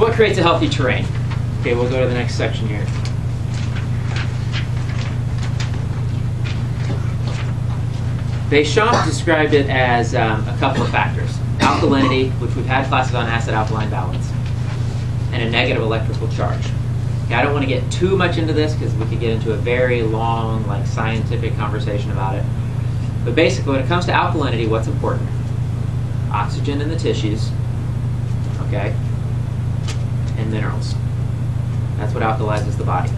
what creates a healthy terrain? Okay, we'll go to the next section here. Deschamps described it as a couple of factors. Alkalinity, which we've had classes on acid-alkaline balance, and a negative electrical charge. Okay, I don't want to get too much into this because we could get into a very long, like, scientific conversation about it. But basically, when it comes to alkalinity, what's important? Oxygen in the tissues, okay, and minerals. That's what alkalizes the body.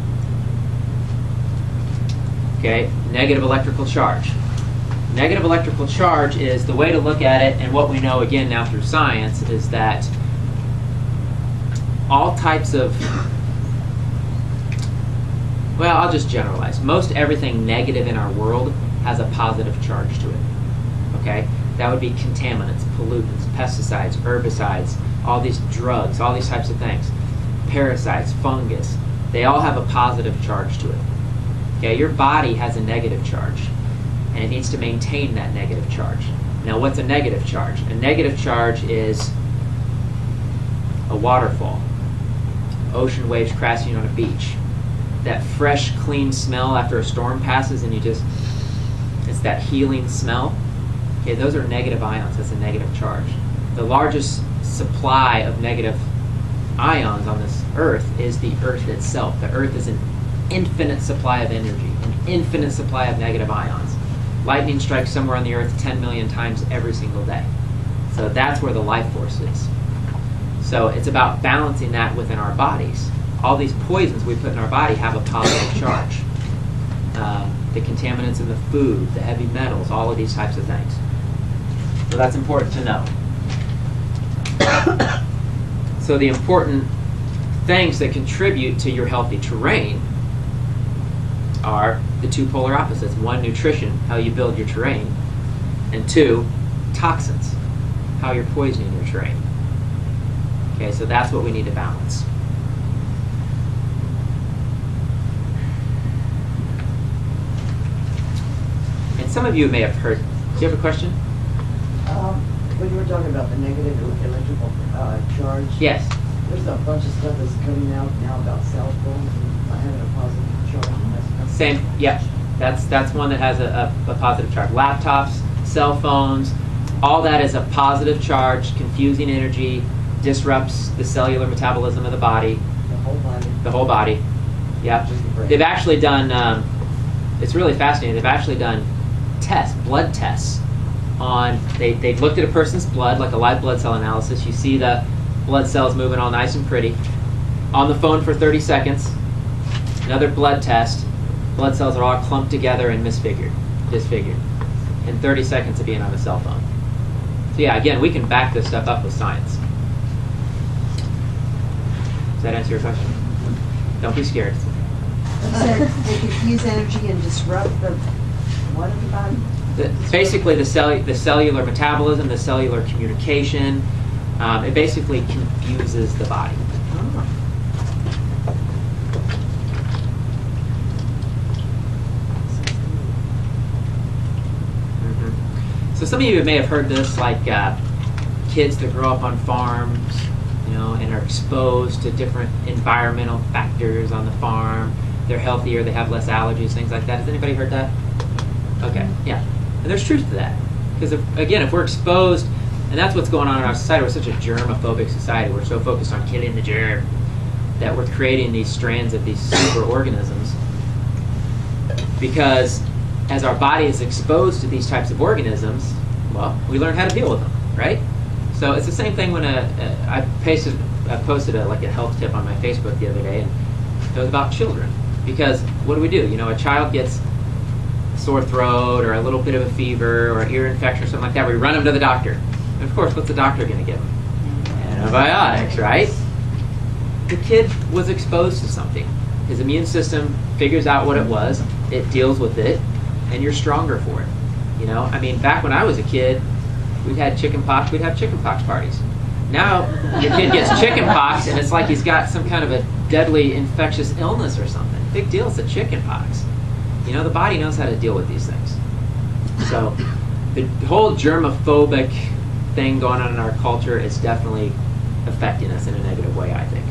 Okay, negative electrical charge. Negative electrical charge is the way to look at it, and what we know again now through science is that all types of, well, I'll just generalize. Most everything negative in our world has a positive charge to it. Okay? That would be contaminants, pollutants, pesticides, herbicides, all these drugs, all these types of things. Parasites, fungus, they all have a positive charge to it. Okay? Your body has a negative charge, and it needs to maintain that negative charge. Now, what's a negative charge? A negative charge is a waterfall, ocean waves crashing on a beach, that fresh, clean smell after a storm passes and it's that healing smell. Okay, those are negative ions. That's a negative charge. The largest supply of negative ions on this earth is the earth itself. The earth is an infinite supply of energy, an infinite supply of negative ions. Lightning strikes somewhere on the earth 10 million times every single day. So that's where the life force is. So it's about balancing that within our bodies. All these poisons we put in our body have a positive charge. The contaminants in the food, the heavy metals, all of these types of things. So that's important to know. So the important things that contribute to your healthy terrain are the two polar opposites. One, nutrition, how you build your terrain. And two, toxins, how you're poisoning your terrain. Okay, so that's what we need to balance. And some of you may have heard, do you have a question? When you were talking about the negative electrical charge, Yes. there's a bunch of stuff that's coming out now about cell phones and having a positive charge. And that's Same, yeah. That's one that has a positive charge. Laptops, cell phones, all that is a positive charge, confusing energy, disrupts the cellular metabolism of the body. the whole body. The whole body, yeah. Just the brain. They've actually done, it's really fascinating, they've actually done blood tests on, they've looked at a person's blood, like a live blood cell analysis. You see the blood cells moving all nice and pretty. On the phone for 30 seconds, another blood test, blood cells are all clumped together and disfigured in 30 seconds of being on a cell phone. So yeah, again, we can back this stuff up with science. Does that answer your question? Don't be scared. You said they confuse energy and disrupt the what of the body? Basically, the cellular metabolism, the cellular communication, it basically confuses the body. Oh. So some of you may have heard this, like kids that grow up on farms, and are exposed to different environmental factors on the farm. They're healthier, they have less allergies, things like that. Has anybody heard that? Okay, yeah. And there's truth to that. Because, if we're exposed, and that's what's going on in our society, we're such a germophobic society. We're so focused on killing the germ that we're creating these strands of these superorganisms. Because as our body is exposed to these types of organisms, well, we learn how to deal with them, right? So it's the same thing when I posted a health tip on my Facebook the other day, and it was about children. Because what do? A child gets a sore throat or a little bit of a fever or an ear infection or something like that. We run them to the doctor. And of course, what's the doctor going to give them? Antibiotics, right? The kid was exposed to something. His immune system figures out what it was, it deals with it, and you're stronger for it. Back when I was a kid, we'd have chickenpox parties. Now, your kid gets chickenpox, and it's like he's got some kind of a deadly infectious illness or something. Big deal, it's a chickenpox. The body knows how to deal with these things. So, the whole germophobic thing going on in our culture is definitely affecting us in a negative way, I think.